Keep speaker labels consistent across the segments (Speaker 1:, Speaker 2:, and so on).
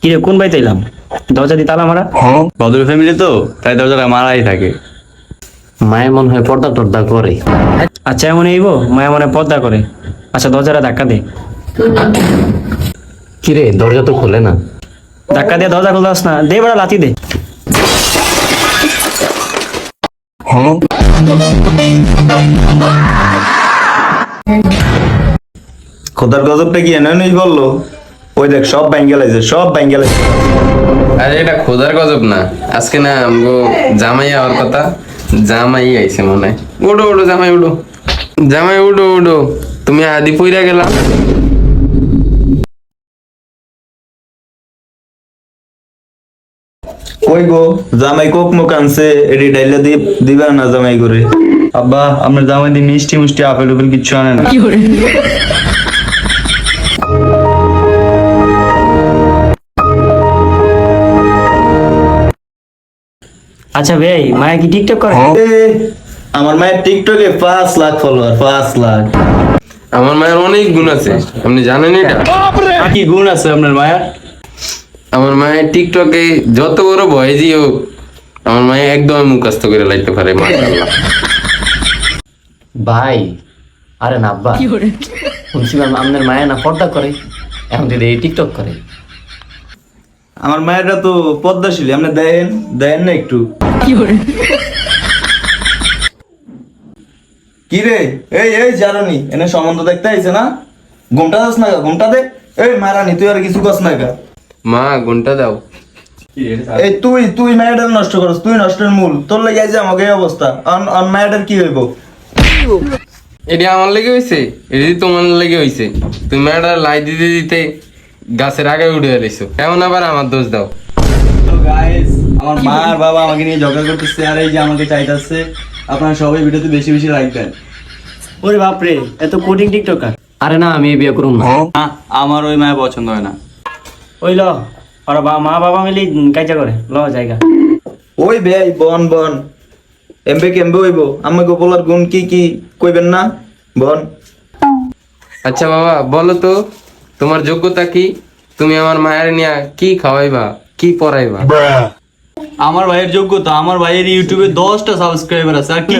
Speaker 1: কিরে কোন বাড়িতে এলাম? দরজা দিয়ে তালা মারা।
Speaker 2: ভদ্র ফ্যামিলি তো, তাই দরজাটা মারাই থাকে।
Speaker 3: মায়ের মনে হয় পর্দা টর্দা করে।
Speaker 1: আচ্ছা এমন এইব মায়া মনে হয় পর্দা করে। আচ্ছা দরজাটা ধাক্কা দে।
Speaker 3: কিরে দরজা তো খোলে না।
Speaker 1: ধাক্কা দিয়ে দরজা খুলতে না, দে বড় লাথি দে।
Speaker 2: খোদার গজবটা কি এনে বললো? ওই দেখ সব ব্যাঙ্গেলাইছে, সব ব্যাঙ্গেলাইছে।
Speaker 4: আরে এটা খোদার গজব না, আজকে না আমগো জামাই হওয়ার কথা। জামাই আইছে মনে হয়। উঠো উঠো জামাই উঠো, জামাই উঠো উঠো, তুমি আদি পইরা গেলা।
Speaker 2: কই গো জামাই কোক মুখ আনছে, এডি ডাইলা দিয়ে দিবা না জামাই করে? আব্বা আপনার জামাই দিয়ে মিষ্টি মিষ্টি আপেল উপেল কিচ্ছু আনে না।
Speaker 1: আচ্ছা ভাই মায়া কি টিকটক করে?
Speaker 2: এ, আমার মায়ের টিকটকে 5 লাখ ফলোয়ার, 5 লাখ।
Speaker 4: আমার মায়ের অনেক গুণ আছে, আপনি জানেন এটা?
Speaker 2: কি গুণ আছে আপনার মায়ের?
Speaker 4: আমার মায়ের টিকটকে যত বড় ভয়েসই হোক, আমার মায়ে একদম মুখস্থ করে লাইতে পারে। মাশাআল্লাহ।
Speaker 3: ভাই আরে না আব্বা, শুনছিলাম আপনার মায়া না পর্দা করে, এখন দিদি এই টিকটক করে।
Speaker 2: আমার মায়েরটা তো পদ্মাশীলী, আপনি দেন দেন না একটু। কি রে এই এই জারানি এনে সম্বন্ধ দেখতে আইছে না? ঘুমটা দাস না, ঘুমটা দে। এই মারানি তুই আর কিছু কস না গা।
Speaker 4: মা গুণটা দাও।
Speaker 2: এই তুই তুই মায়ের নষ্ট করস, তুই নষ্টের মূল। তোর লেগে আইছে আমাকে এই অবস্থা। অন মায়ের কি হইব?
Speaker 4: এটি আমার লেগে হয়েছে, এটি তোমার লেগে হয়েছে। তুমি একটা লাই দিতে দিতে গাছের আগে উঠে এসো, এমন আবার আমার দোষ দাও।
Speaker 2: তো গাইস, আমার মা আর বাবা আমাকে নিয়ে ঝগড়া করতেছে, আর এই যে আমাকে চাইতাছে আপনারা সবাই ভিডিওতে বেশি বেশি লাইক দেন।
Speaker 1: ওরে বাপরে, এত কোডিং টিকটকার।
Speaker 3: আরে না আমি বিয়ে করুম না।
Speaker 2: আমার ওই মায়ের পছন্দ হয় না।
Speaker 1: ওই ল ওরা মা বাবা মিলি কাজা করে ল জায়গা।
Speaker 2: ওই ভাই বন বন এমবে কেমবে হইব, আমাকে বলার গুণ কি কি কইবেন না? বন।
Speaker 4: আচ্ছা বাবা বলো তো, তোমার যোগ্যতা কি? তুমি আমার মায়ের নিয়ে কি খাওয়াইবা, কি পড়াইবা?
Speaker 2: আমার ভাইয়ের যোগ্যতা, আমার ভাইয়ের ইউটিউবে 10টা সাবস্ক্রাইবার আছে। আর কি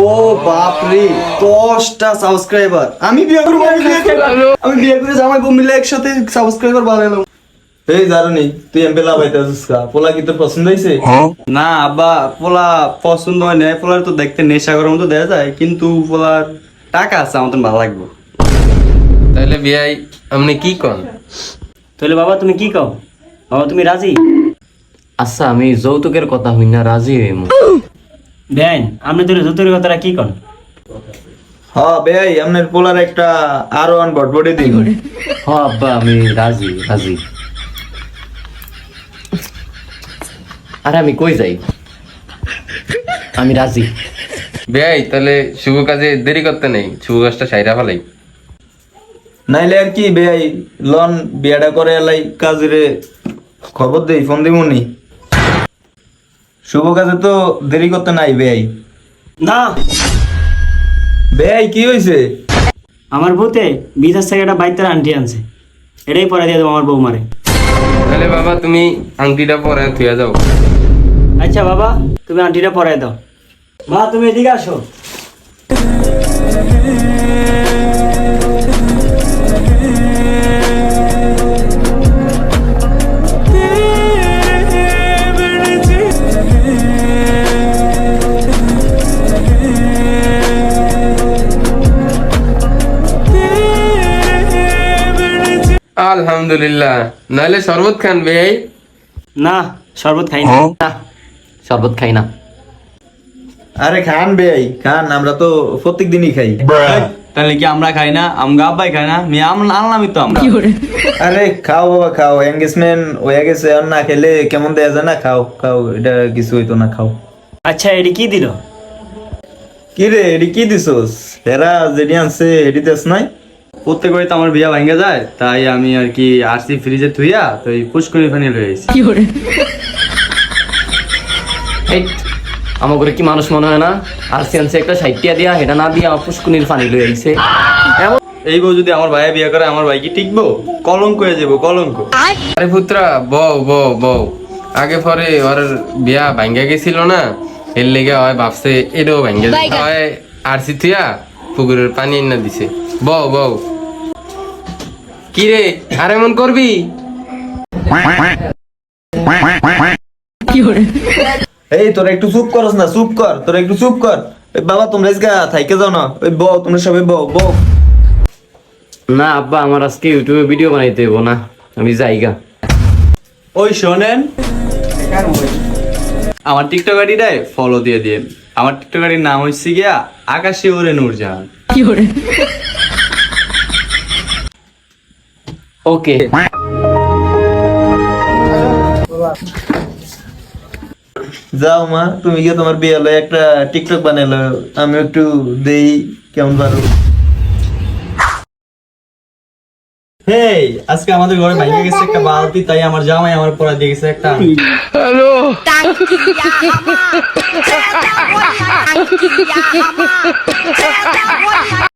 Speaker 2: ও বাপ রে, 10টা সাবস্ক্রাইবার! আমি বিয়ে করব, আমি বিয়ে করে জামাই বউ মিলে একসাথে সাবস্ক্রাইবার বাড়াইলাম। এই জারনি তুই এমবে লাভাইতাছিস কা? পোলা কি তোর পছন্দ হইছে?
Speaker 5: না আব্বা, পোলা পছন্দ হয় না। পোলার তো দেখতে নেশাগরের মতো দেখা যায়, কিন্তু পোলার টাকা আছে, আমার তো ভালো লাগবে।
Speaker 4: তাহলে বিয়াই আপনি কি কন?
Speaker 1: তাহলে বাবা তুমি কি কও? বাবা তুমি রাজি?
Speaker 3: আচ্ছা আমি যৌতুকের কথা হই না রাজি হইমু।
Speaker 1: দেন আপনি তোর যৌতুকের কথাটা কি কন?
Speaker 2: হ্যাঁ ভাই, আপনার পোলার একটা আরো অন বটবডি দিন।
Speaker 3: হ আব্বা আমি রাজি রাজি। আরে আমি কই যাই, আমি রাজি।
Speaker 4: বিয়াই তাহলে শুভ কাজে দেরি করতে নেই, শুভ কাজটা সাইরা ফেলাই।
Speaker 2: নাইলে আর কি ভাই, লন বিয়াটা করে এলাই কাজরে খবর দেই, ফোন দিমুনি। শুভ কাজে তো দেরি করতে নাই ভাই।
Speaker 1: না
Speaker 2: ভাই কি হইছে?
Speaker 1: আমার বউতে বিদেশ থেকে একটা বাইতের আন্টি আনছে, এটাই পরে দিয়ে দেবো আমার বউ মারে।
Speaker 4: তাহলে বাবা তুমি আংটিটা পরে থুয়া যাও।
Speaker 1: আচ্ছা বাবা তুমি আন্টিটা পরাই দাও। মা তুমি এদিকে আসো।
Speaker 4: আলহামদুলিল্লাহ। নাহলে শরবত খান বিয়াই।
Speaker 1: না শরবত খাই না।
Speaker 3: না শরবত খাই না।
Speaker 2: আরে খান ভাই খান, আমরা তো প্রত্যেক দিনই খাই।
Speaker 5: তাহলে কি আমরা খাই না? আমগা আব্বাই খাই না? মেয়ে আনলামই তো আমরা।
Speaker 2: আরে খাও বাবা খাও, এঙ্গেজমেন্ট হয়ে গেছে, আর না খেলে কেমন দেয়া যায় না? খাও খাও, এটা কিছু হইতো না, খাও।
Speaker 1: আচ্ছা এটি কি দিল?
Speaker 2: কি রে এটি কি দিছস? হেরা যেটি আনছে এটি দেশ নাই?
Speaker 5: প্রত্যেক বাড়িতে আমার বিয়া ভাঙ্গা যায়, তাই আমি আর কি আরসি ফ্রিজে থুইয়া তো এই পুষ্করি পানি লয়ে আইছি।
Speaker 3: এই আমার করে কি মানুষ মনে হয় না? আর সেন্সে একটা 60 দিয়া এটা না দিয়া পুষ্কুনির পানি লই আইছে। এমন
Speaker 5: এই বউ যদি আমার ভাইয়া বিয়ে করে আমার ভাই কি টিকবো? কলঙ্ক হয়ে যাবো, কলঙ্ক।
Speaker 4: আরে পুত্রা বউ বউ বউ, আগে পরে ওর বিয়া ভাঙ্গা গেছিল না, এর লেগে হয় ভাবছে এটাও ভাঙ্গে হয় আরসি থিয়া পুকুরের পানি এনে দিছে। বউ বউ, কি রে আর এমন করবি?
Speaker 2: এই তোরা একটু চুপ করস না, চুপ কর, তোরা একটু চুপ কর। ওই বাবা তোমরা আজকে থাইকে যাও না, ওই বউ তোমরা সবাই বউ বউ।
Speaker 3: না আব্বা, আমার আজকে ইউটিউবে ভিডিও বানাইতে হইব না, আমি যাইগা।
Speaker 5: ওই শোনেন, আমার টিকটক আইডিটায় ফলো দিয়ে দিন। আমার টিকটক আইডির নাম হচ্ছে গিয়া আকাশে ওরে নূরজাহান।
Speaker 3: ওকে।
Speaker 2: যাও মা, তুমি গিয়ে তোমার বিয়ে হলো একটা টিকটক বানালো, আমি একটু দেই কেমন পারো।
Speaker 5: হেই, আজকে আমাদের ঘরে ভাঙে গেছে একটা বালতি, তাই আমার জামাই আমার পড়া দিয়ে গেছে একটা।
Speaker 6: টাঙ্কি